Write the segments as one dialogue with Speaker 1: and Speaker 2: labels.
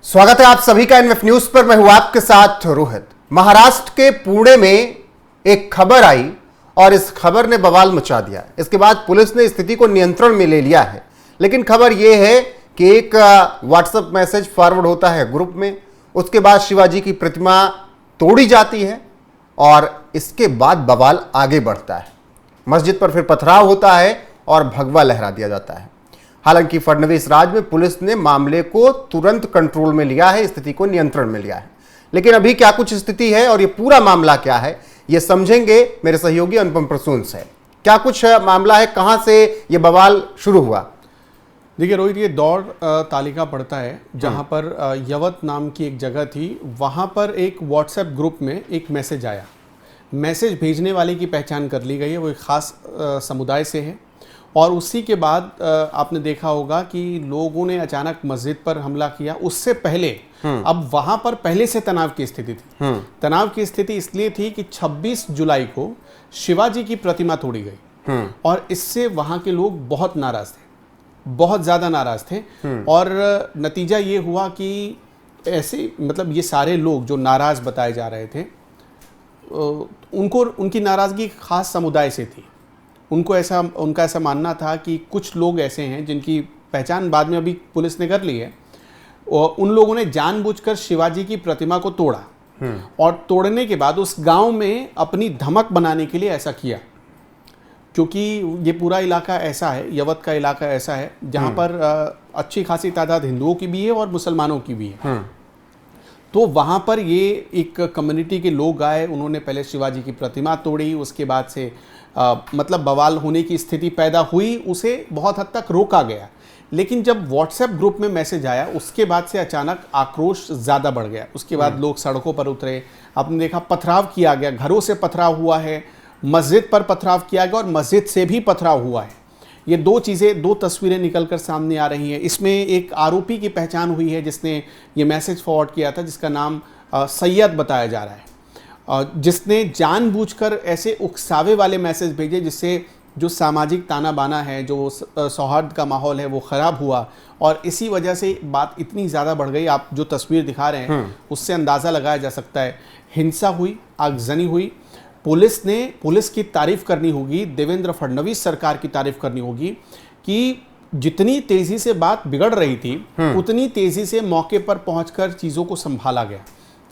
Speaker 1: स्वागत है आप सभी का एनएफ न्यूज पर। मैं हूं आपके साथ रोहित। महाराष्ट्र के पुणे में एक खबर आई और इस खबर ने बवाल मचा दिया। इसके बाद पुलिस ने स्थिति को नियंत्रण में ले लिया है। लेकिन खबर यह है कि एक व्हाट्सएप मैसेज फॉरवर्ड होता है ग्रुप में, उसके बाद शिवाजी की प्रतिमा तोड़ी जाती है और इसके बाद बवाल आगे बढ़ता है। मस्जिद पर फिर पथराव होता है और भगवा लहरा दिया जाता है। हालांकि फडणवीस राज में पुलिस ने मामले को तुरंत कंट्रोल में लिया है, स्थिति को नियंत्रण में लिया है। लेकिन अभी क्या कुछ स्थिति है और ये पूरा मामला क्या है, ये समझेंगे मेरे सहयोगी अनुपम प्रसून से। क्या कुछ मामला है, कहां से ये बवाल शुरू हुआ?
Speaker 2: देखिए रोहित, ये दौड़ तालिका पड़ता है जहां पर यवत नाम की एक जगह थी। वहां पर एक व्हाट्सएप ग्रुप में एक मैसेज आया। मैसेज भेजने वाले की पहचान कर ली गई है, वो एक ख़ास समुदाय से है। और उसी के बाद आपने देखा होगा कि लोगों ने अचानक मस्जिद पर हमला किया। उससे पहले अब वहां पर पहले से तनाव की स्थिति थी। तनाव की स्थिति इसलिए थी कि 26 जुलाई को शिवाजी की प्रतिमा तोड़ी गई और इससे वहां के लोग बहुत नाराज थे, बहुत ज़्यादा नाराज थे। और नतीजा ये हुआ कि ऐसे मतलब ये सारे लोग जो नाराज बताए जा रहे थे, उनकी नाराज़गी खास समुदाय से थी। उनका ऐसा मानना था कि कुछ लोग ऐसे हैं जिनकी पहचान बाद में अभी पुलिस ने कर ली है, और उन लोगों ने जानबूझकर शिवाजी की प्रतिमा को तोड़ा और तोड़ने के बाद उस गांव में अपनी धमक बनाने के लिए ऐसा किया। क्योंकि ये पूरा इलाका ऐसा है, यवत का इलाका ऐसा है जहां पर अच्छी खासी तादाद हिंदुओं की भी है और मुसलमानों की भी है। तो वहाँ पर ये एक कम्युनिटी के लोग आए, उन्होंने पहले शिवाजी की प्रतिमा तोड़ी। उसके बाद से मतलब बवाल होने की स्थिति पैदा हुई, उसे बहुत हद तक रोका गया। लेकिन जब व्हाट्सएप ग्रुप में मैसेज आया, उसके बाद से अचानक आक्रोश ज़्यादा बढ़ गया। उसके बाद लोग सड़कों पर उतरे। आपने देखा पथराव किया गया, घरों से पथराव हुआ है, मस्जिद पर पथराव किया गया और मस्जिद से भी पथराव हुआ है। ये दो तस्वीरें निकलकर सामने आ रही हैं। इसमें एक आरोपी की पहचान हुई है जिसने ये मैसेज फॉरवर्ड किया था, जिसका नाम सैयद बताया जा रहा है, जिसने जानबूझकर ऐसे उकसावे वाले मैसेज भेजे जिससे जो सामाजिक ताना बाना है, जो सौहार्द का माहौल है, वो ख़राब हुआ। और इसी वजह से बात इतनी ज़्यादा बढ़ गई। आप जो तस्वीर दिखा रहे हैं उससे अंदाज़ा लगाया जा सकता है। हिंसा हुई, आगजनी हुई। पुलिस की तारीफ करनी होगी, देवेंद्र फडणवीस सरकार की तारीफ करनी होगी कि जितनी तेजी से बात बिगड़ रही थी उतनी तेजी से मौके पर पहुंचकर चीजों को संभाला गया।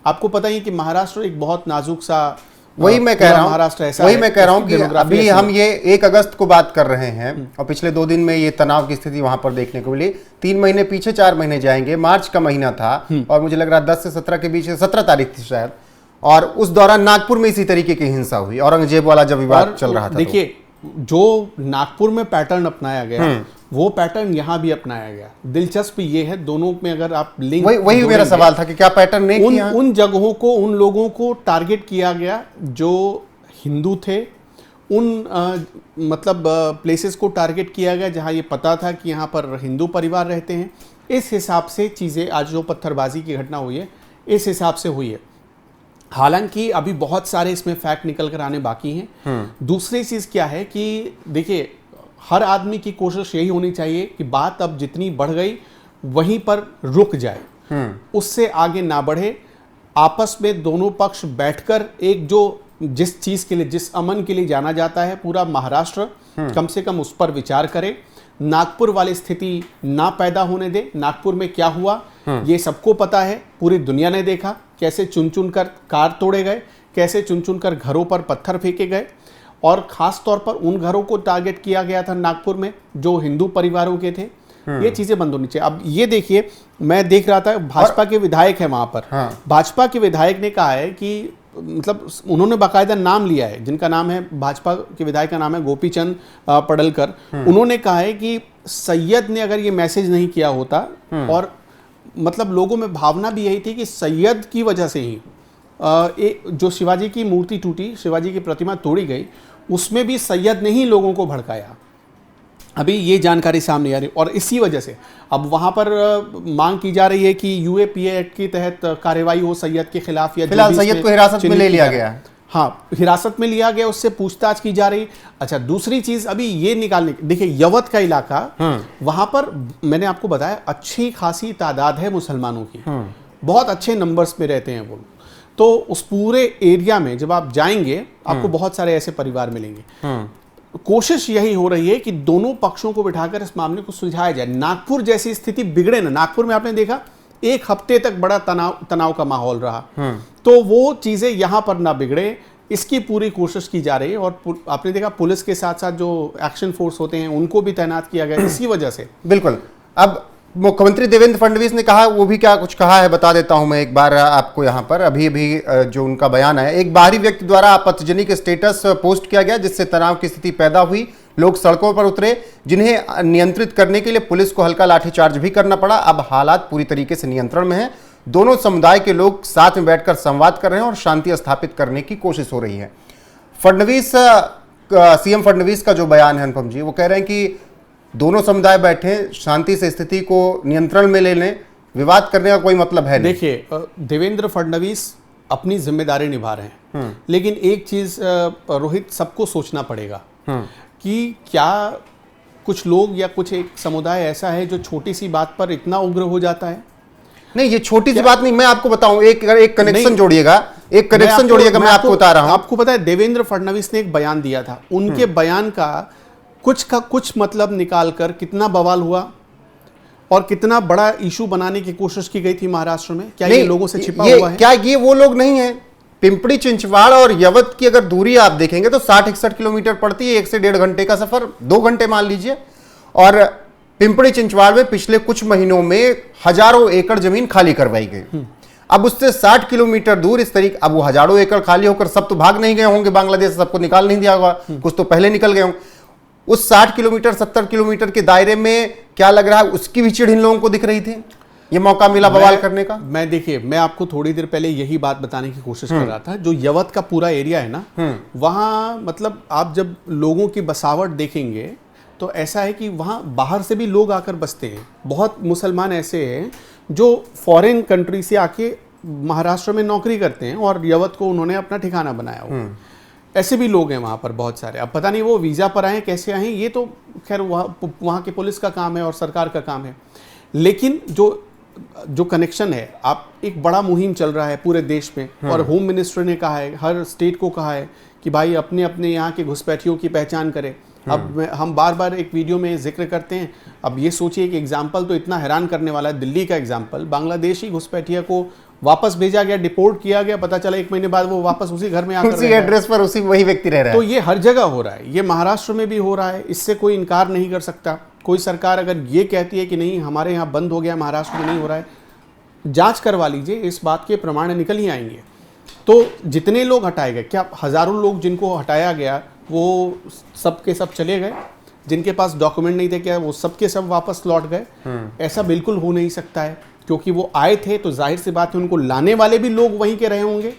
Speaker 2: आपको पता ही कि महाराष्ट्र एक बहुत नाजुक सा,
Speaker 1: वही मैं कह रहा हूं,
Speaker 2: महाराष्ट्र ऐसा
Speaker 1: वही मैं कह रहा हूं कि अभी हम ये 1 अगस्त को बात कर रहे हैं और पिछले 2 दिन में ये तनाव की स्थिति वहां पर देखने को मिली। 3 महीने पीछे, 4 महीने जाएंगे, मार्च का महीना था और मुझे लग रहा है 10 से 17 के बीच, 17 तारीख थी शायद, और उस दौरान नागपुर में इसी तरीके की हिंसा हुई, औरंगजेब वाला जब विवाद चल रहा था।
Speaker 2: देखिए, जो नागपुर में पैटर्न अपनाया गया वो पैटर्न यहाँ भी अपनाया गया। दिलचस्प ये है, दोनों में अगर आप लिंक,
Speaker 1: वही मेरा सवाल था कि क्या पैटर्न नहीं किया?
Speaker 2: उन जगहों को, उन लोगों को टारगेट किया गया जो हिंदू थे। मतलब प्लेसेस को टारगेट किया गया जहाँ ये पता था कि यहाँ पर हिंदू परिवार रहते हैं। इस हिसाब से चीज़ें, आज जो पत्थरबाजी की घटना हुई है, इस हिसाब से हुई है। हालांकि अभी बहुत सारे इसमें फैक्ट निकल कर आने बाकी हैं। दूसरी चीज़ क्या है कि देखिए, हर आदमी की कोशिश यही होनी चाहिए कि बात अब जितनी बढ़ गई वहीं पर रुक जाए, उससे आगे ना बढ़े। आपस में दोनों पक्ष बैठकर एक जो जिस चीज़ के लिए, जिस अमन के लिए जाना जाता है पूरा महाराष्ट्र, कम से कम उस पर विचार करे। नागपुर वाली स्थिति ना पैदा होने दे। नागपुर में क्या हुआ ये सबको पता है, पूरी दुनिया ने देखा कैसे चुन चुन कर कार तोड़े गए, कैसे चुन चुन कर घरों पर पत्थर फेंके गए, और ख़ास तौर पर उन घरों को टारगेट किया गया था नागपुर में जो हिंदू परिवारों के थे। ये चीज़ें बंद होनी चाहिए। अब ये देखिए, मैं देख रहा था भाजपा के विधायक है वहाँ पर। भाजपा के विधायक ने कहा है कि मतलब उन्होंने बाकायदा नाम लिया है, जिनका नाम है, भाजपा के विधायक का नाम है गोपीचंद पडलकर। उन्होंने कहा है कि सैयद ने अगर ये मैसेज नहीं किया होता, और मतलब लोगों में भावना भी यही थी कि सैयद की वजह से ही जो शिवाजी की मूर्ति टूटी, शिवाजी की प्रतिमा तोड़ी गई, उसमें भी सैयद ने ही लोगों को भड़काया। अभी ये जानकारी सामने आ रही, और इसी वजह से अब वहाँ पर मांग की जा रही है कि यूएपीए एक्ट के तहत कार्रवाई हो सैयद के खिलाफ। या
Speaker 1: फिलहाल सैयद को हिरासत में ले लिया गया है।
Speaker 2: हाँ, हिरासत में लिया गया, उससे पूछताछ की जा रही। अच्छा, दूसरी चीज अभी ये निकालने, देखिए यवत का इलाका, वहां पर मैंने आपको बताया अच्छी खासी तादाद है मुसलमानों की, बहुत अच्छे नंबर्स में रहते हैं वो। तो उस पूरे एरिया में जब आप जाएंगे आपको बहुत सारे ऐसे परिवार मिलेंगे। कोशिश यही हो रही है कि दोनों पक्षों को बिठाकर इस मामले को सुलझाया जाए। नागपुर जैसी स्थिति बिगड़े ना, नागपुर में आपने देखा 1 हफ्ते तक बड़ा तनाव का माहौल रहा, तो वो चीजें यहां पर ना बिगड़े, इसकी पूरी कोशिश की जा रही है। और आपने देखा पुलिस के साथ साथ जो एक्शन फोर्स होते हैं उनको भी तैनात किया गया इसी वजह से।
Speaker 1: बिल्कुल। अब मुख्यमंत्री देवेंद्र फडणवीस ने कहा, वो भी क्या कुछ कहा है बता देता हूं मैं एक बार आपको यहां पर। अभी जो उनका बयान है, एक बाहरी व्यक्ति द्वारा आपत्तिजनक स्टेटस पोस्ट किया गया जिससे तनाव की स्थिति पैदा हुई, लोग सड़कों पर उतरे, जिन्हें नियंत्रित करने के लिए पुलिस को हल्का लाठीचार्ज भी करना पड़ा। अब हालात पूरी तरीके से नियंत्रण में है, दोनों समुदाय के लोग साथ में बैठकर संवाद कर रहे हैं और शांति स्थापित करने की कोशिश हो रही है। फडणवीस, सीएम फडणवीस का जो बयान है अनुपम जी, वो कह रहे हैं कि दोनों समुदाय बैठे शांति से स्थिति को नियंत्रण में ले लें, विवाद करने का कोई मतलब है नहीं।
Speaker 2: देखिए, देवेंद्र फडणवीस अपनी जिम्मेदारी निभा रहे हैं, लेकिन एक चीज रोहित सबको सोचना पड़ेगा कि क्या कुछ लोग या कुछ एक समुदाय ऐसा है जो छोटी सी बात पर इतना उग्र हो जाता है।
Speaker 1: नहीं, ये छोटी सी बात नहीं, मैं आपको बताऊं, एक कनेक्शन जोड़िएगा, मैं आपको बता रहा हूं।
Speaker 2: आपको पता है देवेंद्र फडणवीस ने एक बयान दिया था, उनके बयान का कुछ मतलब निकालकर कितना बवाल हुआ और कितना बड़ा इशू बनाने की कोशिश की गई थी महाराष्ट्र में। क्या ये लोगों से छिपा हुआ है?
Speaker 1: क्या ये वो लोग नहीं है? पिंपरी चिंचवाड़ और यवत की अगर दूरी आप देखेंगे तो 60-61 किलोमीटर पड़ती है, 1 से 1.5 घंटे का सफर 2 घंटे मान लीजिए। और पिंपरी चिंचवाड़ में पिछले कुछ महीनों में हजारों एकड़ जमीन खाली करवाई गई। अब उससे 60 किलोमीटर दूर इस तरीके, अब वो हजारों एकड़ खाली होकर सब तो भाग नहीं गए होंगे बांग्लादेश, सबको निकाल नहीं दिया होगा, कुछ तो पहले निकल गए होंगे। उस 60 किलोमीटर 70 किलोमीटर के दायरे में क्या लग रहा है उसकी भी चिढ़ इन लोगों को दिख रही थी, ये मौका मिला बवाल करने का।
Speaker 2: मैं आपको थोड़ी देर पहले यही बात बताने की कोशिश कर रहा था। जो यवत का पूरा एरिया है ना, वहां मतलब आप जब लोगों की बसावट देखेंगे तो ऐसा है कि वहाँ बाहर से भी लोग आकर बसते हैं। बहुत मुसलमान ऐसे हैं जो फॉरेन कंट्री से आके महाराष्ट्र में नौकरी करते हैं और यवत को उन्होंने अपना ठिकाना बनाया हुआ। ऐसे भी लोग हैं वहाँ पर बहुत सारे। अब पता नहीं वो वीज़ा पर आए कैसे आए, ये तो खैर वहाँ के पुलिस का काम है और सरकार का काम है। लेकिन जो कनेक्शन है, आप एक बड़ा मुहिम चल रहा है पूरे देश में और होम मिनिस्टर ने कहा है, हर स्टेट को कहा है कि भाई अपने अपने यहाँ के घुसपैठियों की पहचान करें। अब हम बार बार एक वीडियो में जिक्र करते हैं, अब ये सोचिए कि एग्जाम्पल तो इतना हैरान करने वाला है, दिल्ली का एग्जाम्पल, बांग्लादेशी घुसपैठिया को वापस भेजा गया, डिपोर्ट किया गया, पता चला 1 महीने बाद वो वापस उसी घर में आकर
Speaker 1: उसी एड्रेस पर उसी वही व्यक्ति रह रहा है।
Speaker 2: तो ये हर जगह हो रहा है, ये महाराष्ट्र में भी हो रहा है, इससे कोई इनकार नहीं कर सकता। कोई सरकार अगर ये कहती है कि नहीं हमारे यहाँ बंद हो गया, महाराष्ट्र में नहीं हो रहा है, जांच करवा लीजिए, इस बात के प्रमाण निकल ही आएंगे। तो जितने लोग हटाए गए, क्या हजारों लोग जिनको हटाया गया वो सब के सब चले गए? जिनके पास डॉक्यूमेंट नहीं थे क्या वो सब के सब वापस लौट गए? ऐसा बिल्कुल हो नहीं सकता है, क्योंकि वो आए थे तो जाहिर सी बात है उनको लाने वाले भी लोग वहीं के रहे होंगे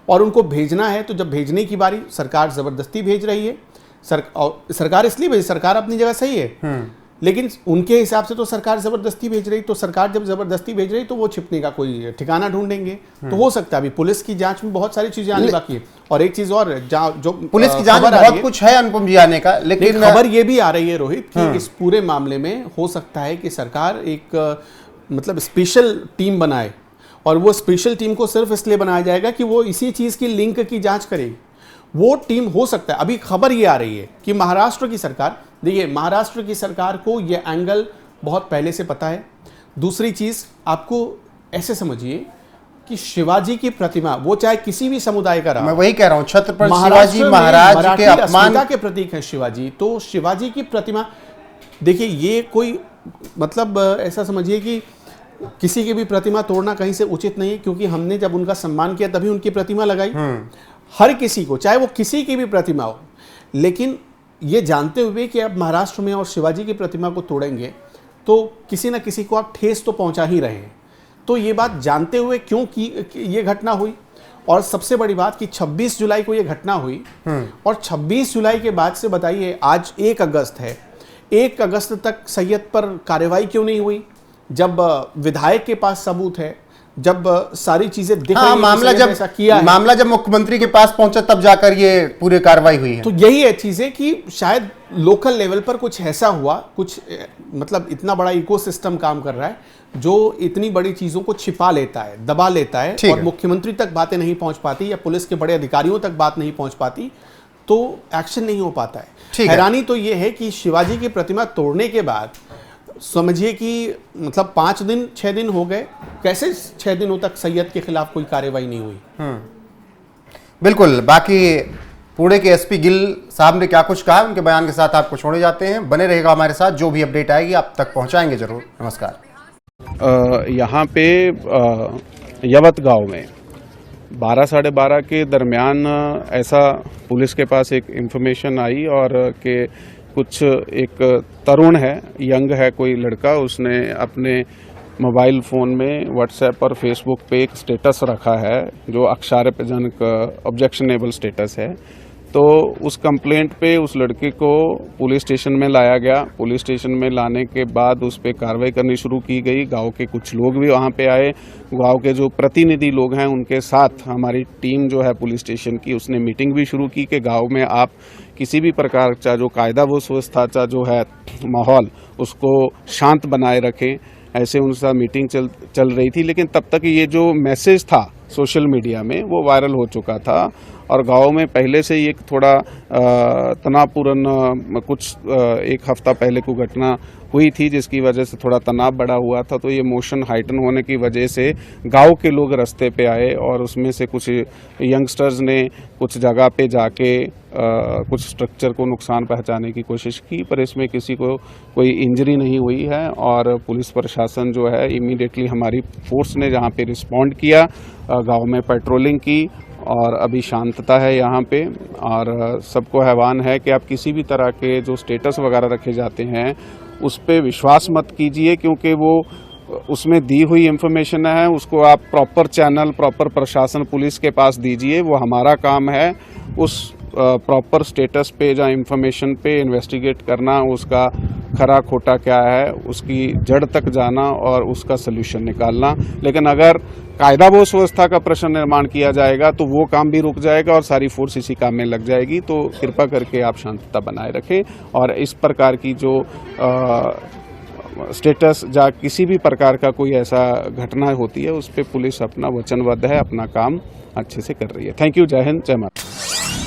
Speaker 2: और उनको भेजना है। तो जब भेजने की बारी, सरकार ज़बरदस्ती भेज रही है, सरकार इसलिए भेज, सरकार अपनी जगह सही है, लेकिन उनके हिसाब से तो सरकार ज़बरदस्ती भेज रही। तो सरकार जब ज़बरदस्ती भेज रही तो वो छिपने का कोई ठिकाना ढूंढेंगे। तो हो सकता है अभी पुलिस की जांच में बहुत सारी चीज़ें आने बाकी है। और एक चीज़ और, जो
Speaker 1: पुलिस की जांच में बहुत कुछ है अनुपम जी आने का, लेकिन
Speaker 2: खबर ये भी आ रही है रोहित कि इस पूरे मामले में हो सकता है कि सरकार एक मतलब स्पेशल टीम बनाए, और वो स्पेशल टीम को सिर्फ इसलिए बनाया जाएगा कि वो इसी चीज़ की लिंक की जांच करेगी। वो टीम हो सकता है, अभी खबर ये आ रही है कि महाराष्ट्र की सरकार, देखिए महाराष्ट्र की सरकार को ये एंगल बहुत पहले से पता है। दूसरी चीज़ आपको ऐसे समझिए कि शिवाजी की प्रतिमा, वो चाहे किसी भी समुदाय का रहा,
Speaker 1: मैं वही कह रहा हूँ, छत्रपति शिवाजी महाराज के अपमान
Speaker 2: के प्रतीक है शिवाजी। तो शिवाजी की प्रतिमा, देखिए ये कोई मतलब ऐसा समझिए कि किसी की भी प्रतिमा तोड़ना कहीं से उचित नहीं है, क्योंकि हमने जब उनका सम्मान किया तभी उनकी प्रतिमा लगाई। हर किसी को, चाहे वो किसी की भी प्रतिमा हो, लेकिन ये जानते हुए कि अब महाराष्ट्र में और शिवाजी की प्रतिमा को तोड़ेंगे तो किसी ना किसी को आप ठेस तो पहुंचा ही रहे हैं। तो ये बात जानते हुए क्यों कि ये घटना हुई, और सबसे बड़ी बात कि 26 जुलाई को ये घटना हुई, और 26 जुलाई के बाद से बताइए आज 1 अगस्त है, 1 अगस्त तक सैयद पर कार्रवाई क्यों नहीं हुई? जब विधायक के पास सबूत है, जब सारी चीजें दिख रही
Speaker 1: हाँ,
Speaker 2: हैं कि सैयद ने ऐसा किया है,
Speaker 1: मामला जब मुख्यमंत्री के पास पहुंचा तब जाकर ये पूरी कार्रवाई हुई है।
Speaker 2: तो यही है चीजें कि शायद लोकल लेवल पर कुछ ऐसा हुआ, कुछ मतलब इतना बड़ा इकोसिस्टम काम कर रहा है जो इतनी बड़ी चीजों को छिपा लेता है, दबा लेता है, और मुख्यमंत्री तक बातें नहीं पहुंच पाती या पुलिस के बड़े अधिकारियों तक बात नहीं पहुंच पाती, तो एक्शन नहीं हो पाता है। हैरानी तो ये है कि शिवाजी की प्रतिमा तोड़ने के बाद समझिए कि मतलब 5 दिन 6 दिन हो गए, कैसे 6 दिनों तक सैयद के खिलाफ कोई कार्रवाई नहीं हुई।
Speaker 1: बिल्कुल। बाकी पुणे के एसपी गिल साहब ने क्या कुछ कहा, उनके बयान के साथ आपको छोड़े जाते हैं। बने रहेगा हमारे साथ, जो भी अपडेट आएगी आप तक पहुंचाएंगे जरूर। नमस्कार।
Speaker 3: यहाँ पे यवत गांव में 12 साढ़े 12 के दरमियान ऐसा पुलिस के पास एक इंफॉर्मेशन आई और कि कुछ एक तरुण है, यंग है कोई लड़का, उसने अपने मोबाइल फ़ोन में व्हाट्सएप और फेसबुक पे एक स्टेटस रखा है जो आक्षेपजनक ऑब्जेक्शनेबल स्टेटस है। तो उस कंप्लेंट पे उस लड़के को पुलिस स्टेशन में लाया गया। पुलिस स्टेशन में लाने के बाद उस पर कार्रवाई करनी शुरू की गई। गांव के कुछ लोग भी वहां पे आए। गांव के जो प्रतिनिधि लोग हैं उनके साथ हमारी टीम जो है पुलिस स्टेशन की, उसने मीटिंग भी शुरू की कि गांव में आप किसी भी प्रकार का जो कायदा व व्यवस्था का जो है माहौल उसको शांत बनाए रखें। ऐसे उनके साथ मीटिंग चल रही थी। लेकिन तब तक ये जो मैसेज था सोशल मीडिया में वो वायरल हो चुका था और गांव में पहले से ही एक थोड़ा तनावपूर्ण कुछ एक हफ्ता पहले को घटना हुई थी जिसकी वजह से थोड़ा तनाव बढ़ा हुआ था। तो ये मोशन हाइटन होने की वजह से गांव के लोग रास्ते पे आए और उसमें से कुछ यंगस्टर्स ने कुछ जगह पे जाके कुछ स्ट्रक्चर को नुकसान पहुंचाने की कोशिश की, पर इसमें किसी को कोई इंजरी नहीं हुई है। और पुलिस प्रशासन जो है इमीडिएटली हमारी फोर्स ने जहाँ पे रिस्पॉन्ड किया, गांव में पेट्रोलिंग की और अभी शांतता है यहाँ पे। और सबको आह्वान है कि आप किसी भी तरह के जो स्टेटस वगैरह रखे जाते हैं उस पर विश्वास मत कीजिए, क्योंकि वो उसमें दी हुई इंफॉर्मेशन है, उसको आप प्रॉपर चैनल, प्रॉपर प्रशासन पुलिस के पास दीजिए। वो हमारा काम है उस प्रॉपर स्टेटस पे या इंफॉर्मेशन पे इन्वेस्टिगेट करना, उसका खरा खोटा क्या है उसकी जड़ तक जाना और उसका सलूशन निकालना। लेकिन अगर कायदा व व्यवस्था का प्रश्न निर्माण किया जाएगा तो वो काम भी रुक जाएगा और सारी फोर्स इसी काम में लग जाएगी। तो कृपा करके आप शांतता बनाए रखें और इस प्रकार की जो स्टेटस या किसी भी प्रकार का कोई ऐसा घटना होती है उस पर पुलिस अपना वचनबद्ध है, अपना काम अच्छे से कर रही है। Thank you. जय हिंद, जय माता।